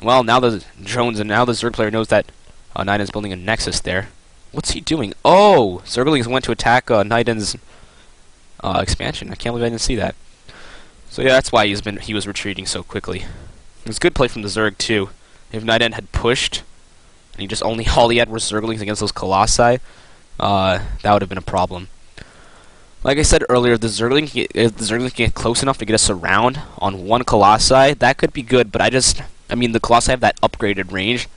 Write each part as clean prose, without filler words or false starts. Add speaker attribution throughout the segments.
Speaker 1: Well, now the drones and now the Zerg player knows that Nighten's building a Nexus there. What's he doing? Oh! Zerglings went to attack Nighten's expansion. I can't believe I didn't see that. So yeah, that's why he was retreating so quickly. It was good play from the Zerg too. If Nighten had pushed, and he just all he had were Zerglings against those Colossi, that would have been a problem. Like I said earlier, if the Zerglings can get close enough to get us around on one Colossi, that could be good, but I mean, the Colossi have that upgraded range.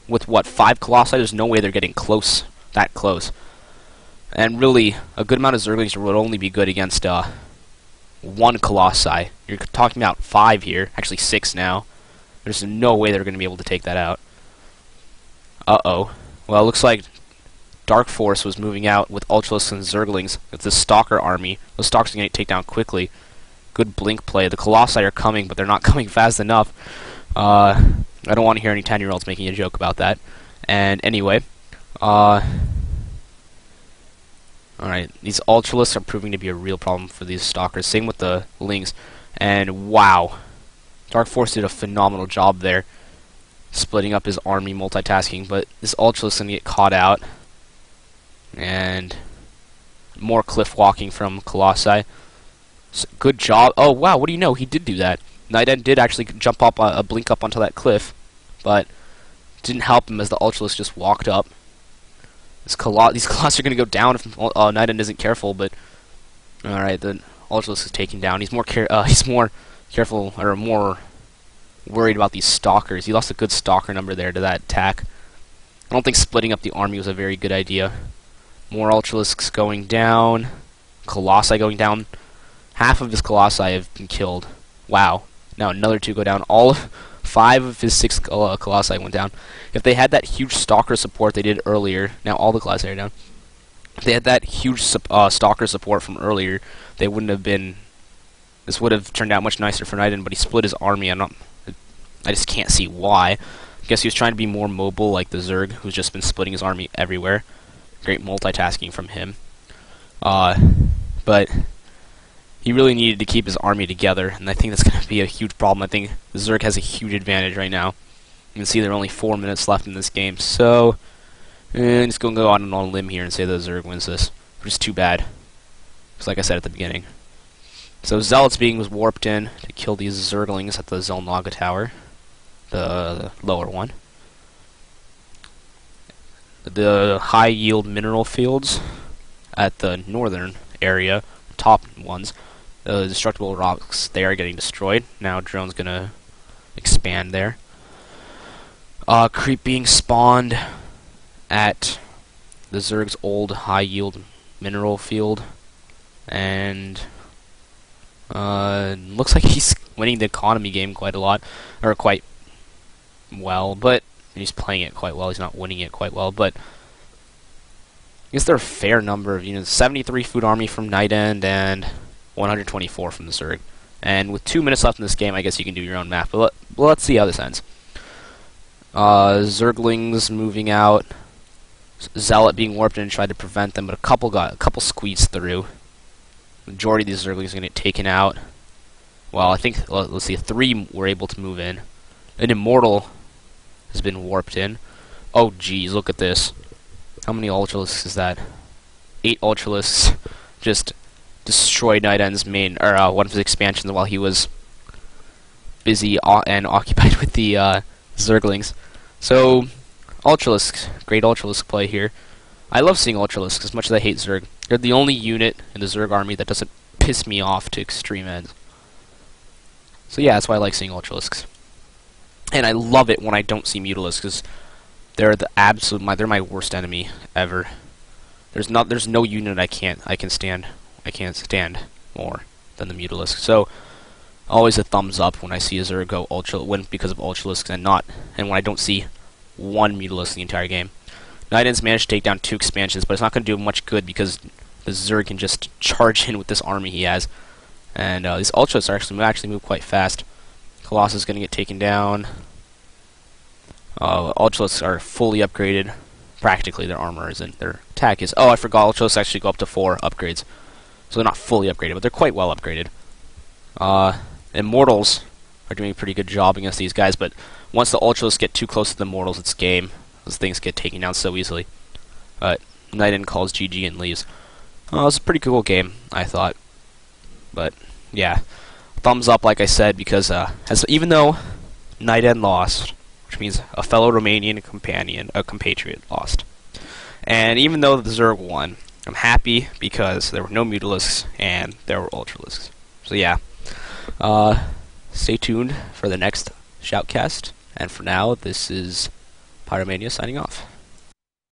Speaker 1: With what, 5 Colossi, there's no way they're getting that close. And really, a good amount of Zerglings would only be good against, 1 Colossi. You're talking about 5 here, actually 6 now. There's no way they're going to be able to take that out. Uh-oh. Well, it looks like aTnDarKFoRcE was moving out with Ultralisks and Zerglings. It's the Stalker army. Those Stalkers are going to take down quickly. Good blink play. The Colossi are coming, but they're not coming fast enough. I don't want to hear any 10-year-olds making a joke about that. And anyway, alright, these Ultralisks are proving to be a real problem for these Stalkers. Same with the Lings. And wow, aTnDarKFoRcE did a phenomenal job there, splitting up his army, multitasking, but this Ultralisk is going to get caught out. And more cliff walking from Colossi. So, good job. Oh wow, what do you know? He did do that. NightEnD did actually jump up, blink up onto that cliff, but didn't help him as the Ultralisk just walked up. These Colossi are going to go down if NightEnD isn't careful, but alright, the Ultralisk is taken down. He's more careful, or more worried about these Stalkers. He lost a good Stalker number there to that attack. I don't think splitting up the army was a very good idea. More Ultralisks going down. Colossi going down. Half of his Colossi have been killed. Wow. Now another 2 go down. 5 of his 6 Colossi went down. If they had that huge Stalker support they did earlier, now all the Colossi are down. If they had that huge Stalker support from earlier, they wouldn't have been. This would have turned out much nicer for NightEnD, but he split his army. I just can't see why. I guess he was trying to be more mobile, like the Zerg, who's just been splitting his army everywhere. Great multitasking from him. But he really needed to keep his army together, and I think that's going to be a huge problem. I think the Zerg has a huge advantage right now. You can see there are only 4 minutes left in this game, so I'm just going to go out on a limb here and say the Zerg wins this, which is too bad, just like I said at the beginning. So Zealots was warped in to kill these Zerglings at the Zelnaga Tower, the lower one. The high-yield mineral fields at the northern area, top ones, the destructible rocks, they are getting destroyed. Now drone's gonna expand there. Creep being spawned at the Zerg's old high-yield mineral field, and looks like he's winning the economy game quite a lot, or quite well, but he's playing it quite well. He's not winning it quite well, but I guess there are a fair number of units. 73 food army from NightEnD and 124 from the Zerg. And with 2 minutes left in this game, I guess you can do your own math. But let's see how this ends. Zerglings moving out. Zealot being warped in and tried to prevent them, but a couple squeezed through. Majority of these Zerglings are going to get taken out. Well, I think, let's see, 3 were able to move in. An Immortal has been warped in. Oh, geez, look at this. How many Ultralisks is that? 8 Ultralisks just destroyed NightEnd's main, or one of his expansions while he was busy and occupied with the Zerglings. So, Ultralisks, great Ultralisk play here. I love seeing Ultralisks as much as I hate Zerg. They're the only unit in the Zerg army that doesn't piss me off to extreme ends. So yeah, that's why I like seeing Ultralisks. And I love it when I don't see Mutalisks, because they're they're my worst enemy ever. There's no unit I can't stand more than the Mutalisk. So always a thumbs up when I see a Zerg go because of Ultralisks, and when I don't see one Mutalisk in the entire game. NightEnd's managed to take down 2 expansions, but it's not going to do much good because the Zerg can just charge in with this army he has. And these Ultras are actually move quite fast. Colossus is going to get taken down. Ultras are fully upgraded. Practically, their armor isn't. Their attack is. Oh, I forgot. Ultras actually go up to 4 upgrades. So they're not fully upgraded, but they're quite well upgraded. Immortals are doing a pretty good job against these guys, but once the Ultralists get too close to the Mortals, it's game. Those things get taken down so easily. But NightEnD calls GG and leaves. It was a pretty cool game, I thought. But yeah, thumbs up, like I said, because even though NightEnD lost, which means a fellow Romanian companion, a compatriot lost, and even though the Zerg won, I'm happy because there were no Mutalisks and there were Ultralisks. So yeah, stay tuned for the next Shoutcast. And for now, this is Pyromania signing off.